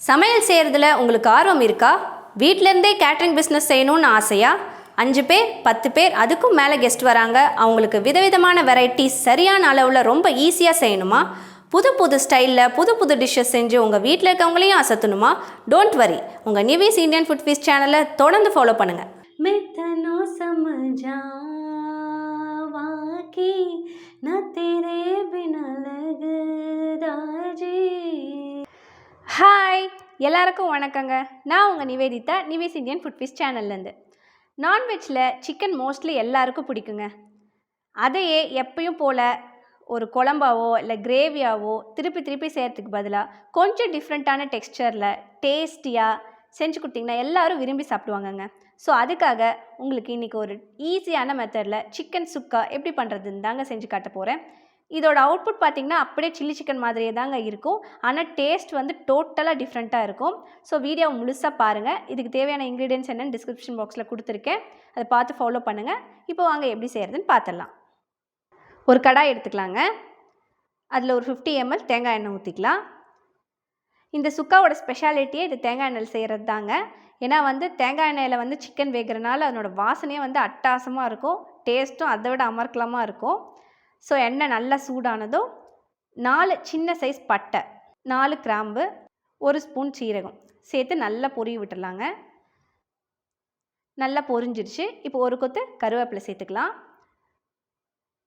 சமையல் செய்கிறதுல உங்களுக்கு ஆர்வம் இருக்கா? வீட்டிலேருந்தே கேட்ரிங் பிஸ்னஸ் செய்யணும்னு ஆசையா? 5 பேர் 10 பேர் அதுக்கும் மேலே கெஸ்ட் வராங்க, அவங்களுக்கு விதவிதமான வெரைட்டிஸ் சரியான அளவில் ரொம்ப ஈஸியாக செய்யணுமா? புது புது ஸ்டைலில் புது புது டிஷ்ஷஸ் செஞ்சு உங்கள் வீட்டில் இருக்கவங்களையும் அசத்தணுமா? டோன்ட் வரி, உங்கள் நிவேஸ் இந்தியன் ஃபுட் ஃபீஸ்ட் சேனலை தொடர்ந்து ஃபாலோ பண்ணுங்கள். ஹாய், எல்லாருக்கும் வணக்கங்க. நான் உங்கள் Nivedita, Nive's Indian food feast சேனல்லேருந்து. நான்வெஜ்ஜில் சிக்கன் மோஸ்ட்லி எல்லாருக்கும் பிடிக்குங்க. அதையே எப்பயும் போல் ஒரு குழம்பாவோ இல்லை கிரேவியாவோ திருப்பி திருப்பி செய்கிறதுக்கு பதிலாக கொஞ்சம் டிஃப்ரெண்ட்டான டெக்ஸ்சரில் டேஸ்டியாக செஞ்சு கொடுத்திங்கன்னா எல்லோரும் விரும்பி சாப்பிடுவாங்கங்க. ஸோ அதுக்காக உங்களுக்கு இன்றைக்கி ஒரு ஈஸியான மெத்தடில் சிக்கன் சுக்கா எப்படி பண்ணுறதுன்னு தாங்க செஞ்சு காட்ட போகிறேன். இதோட அவுட்புட் பார்த்திங்கன்னா அப்படியே சில்லி சிக்கன் மாதிரியே தாங்க இருக்கும், ஆனால் டேஸ்ட் வந்து டோட்டலாக டிஃப்ரெண்ட்டாக இருக்கும். ஸோ வீடியோவை முழுசாக பாருங்கள். இதுக்கு தேவையான இன்க்ரீடியன்ட்ஸ் என்னென்னு டிஸ்கிரிப்ஷன் பாக்ஸில் கொடுத்துருக்கேன், அதை பார்த்து ஃபாலோ பண்ணுங்கள். இப்போ வாங்க எப்படி செய்கிறதுன்னு பார்த்துடலாம். ஒரு கடாய் எடுத்துக்கலாங்க. அதில் ஒரு 50 ml தேங்காய் எண்ணெய் ஊற்றிக்கலாம். இந்த சுக்காவோட ஸ்பெஷாலிட்டியே இது தேங்காய் எண்ணெயில் செய்கிறது தாங்க. ஏன்னா வந்து தேங்காய் எண்ணெயில் வந்து சிக்கன் வேகிறனால அதனோட வாசனையே வந்து அட்டகாசமாக இருக்கும், டேஸ்ட்டும் அதை விட அமர்க்கலமாக இருக்கும். ஸோ எண்ணெய் நல்லா சூடானதும் 4 சின்ன சைஸ் பட்டை, 4 கிராம்பு, 1 ஸ்பூன் சீரகம் சேர்த்து நல்லா பொரிய விட்டுடலாங்க. நல்லா பொரிஞ்சிருச்சு. இப்போ ஒரு கொத்து கருவேப்பிலை சேர்த்துக்கலாம்.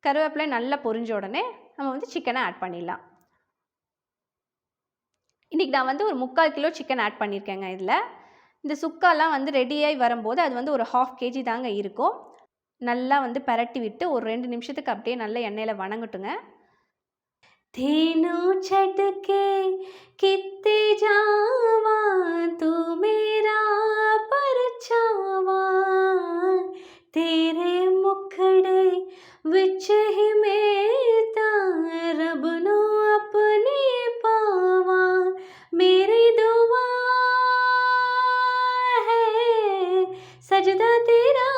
கருவேப்பிலை நல்லா பொரிஞ்ச உடனே நம்ம வந்து சிக்கனை ஆட் பண்ணிடலாம். இன்றைக்கி நான் வந்து ஒரு 3/4 கிலோ சிக்கன் ஆட் பண்ணியிருக்கேங்க. இதில் இந்த சுக்காலாம் வந்து ரெடியாகி வரும்போது அது வந்து ஒரு 1/2 kg தாங்க இருக்கும். நல்லா வந்து பரட்டி விட்டு ஒரு 2 நிமிஷத்துக்கு அப்படியே நல்லா எண்ணெயில் வணங்கட்டுங்க. तीनों छटके कित्ते जावा तू मेरा परछावा तेरे मुखड़े विच ही मेरा रब नो अपने पावा मेरी दुआ है सजदा तेरा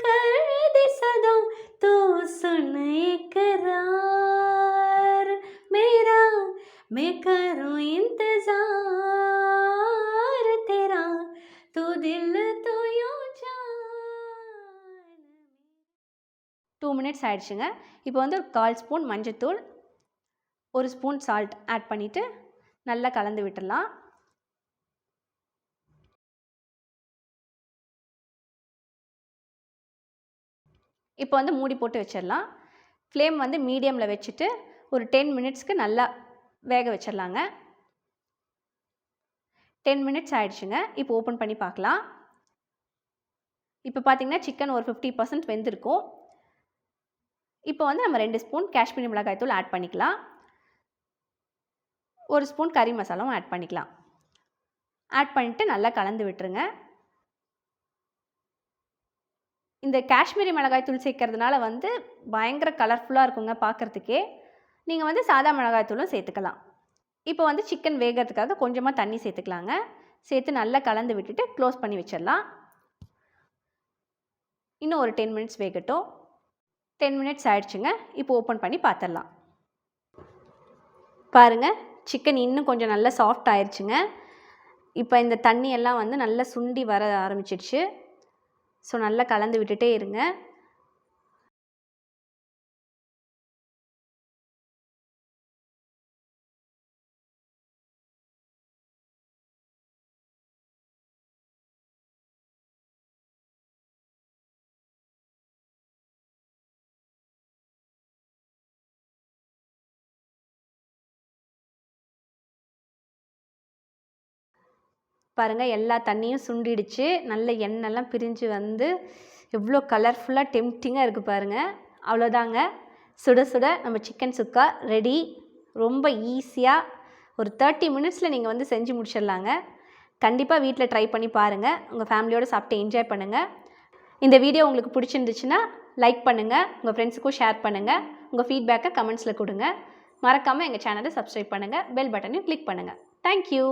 कर दे सदा तो सुन इकरार मेरा मैं करूं इंतजार तेरा तू दिल तो यूं जान. 2 மினிட்ஸ் ஆயிடுச்சுங்க. இப்போ வந்து ஒரு 1/4 ஸ்பூன் மஞ்சத்தூள், 1 ஸ்பூன் சால்ட் ஆட் பண்ணிவிட்டு நல்லா கலந்து விட்டுடலாம். இப்போ வந்து மூடி போட்டு வச்சிடலாம். ஃப்ளேம் வந்து மீடியமில் வச்சுட்டு ஒரு 10 மினிட்ஸ்க்கு நல்லா வேக வச்சிடலாங்க. 10 மினிட்ஸ் ஆயிடுச்சுங்க. இப்போ ஓப்பன் பண்ணி பார்க்கலாம். இப்போ பார்த்திங்கன்னா சிக்கன் ஒரு 50% வெந்திருக்கும். இப்போ வந்து நம்ம 2 ஸ்பூன் காஷ்மீரி மிளகாய் தூள் ஆட் பண்ணிக்கலாம். 1 ஸ்பூன் கறி மசாலாவும் ஆட் பண்ணிக்கலாம். ஆட் பண்ணிவிட்டு நல்லா கலந்து விட்டுருங்க. இந்த காஷ்மீரி மிளகாய் தூள் சேர்க்கறதுனால வந்து பயங்கர கலர்ஃபுல்லாக இருக்குங்க பார்க்குறதுக்கே. நீங்கள் வந்து சாதா மிளகாய் தூளும் சேர்த்துக்கலாம். இப்போ வந்து சிக்கன் வேகிறதுக்காக கொஞ்சமாக தண்ணி சேர்த்துக்கலாங்க. சேர்த்து நல்லா கலந்து விட்டுட்டு க்ளோஸ் பண்ணி வச்சிடலாம். இன்னும் ஒரு 10 மினிட்ஸ் வேகட்டும். 10 மினிட்ஸ் ஆயிடுச்சுங்க. இப்போ ஓப்பன் பண்ணி பார்த்துடலாம். பாருங்கள், சிக்கன் இன்னும் கொஞ்சம் நல்லா சாஃப்ட் ஆயிடுச்சுங்க. இப்போ இந்த தண்ணி எல்லாம் வந்து நல்லா சுண்டி வர ஆரம்பிச்சிடுச்சு. ஸோ நல்லா கலந்து விட்டுட்டே இருங்க. பாருங்கள், எல்லா தண்ணியும் சுண்டிடுச்சு. நல்ல எண்ணெய்லாம் பிரிஞ்சு வந்து எவ்வளோ கலர்ஃபுல்லாக டெம்ப்டிங்காக இருக்குது பாருங்கள். அவ்வளோதாங்க, சுட சுட நம்ம சிக்கன் சுக்கா ரெடி. ரொம்ப ஈஸியாக ஒரு 30 மினிட்ஸில் நீங்கள் வந்து செஞ்சு முடிச்சிடலாங்க. கண்டிப்பாக வீட்டில் ட்ரை பண்ணி பாருங்கள். உங்கள் ஃபேமிலியோடு சாப்பிட்டு என்ஜாய் பண்ணுங்கள். இந்த வீடியோ உங்களுக்கு பிடிச்சிருந்துச்சுன்னா லைக் பண்ணுங்கள், உங்கள் ஃப்ரெண்ட்ஸுக்கும் ஷேர் பண்ணுங்கள். உங்கள் ஃபீட்பேக்கை கமெண்ட்ஸில் கொடுங்க. மறக்காமல் எங்கள் சேனலை சப்ஸ்கிரைப் பண்ணுங்கள், பெல் பட்டனையும் கிளிக் பண்ணுங்கள். தேங்க்யூ.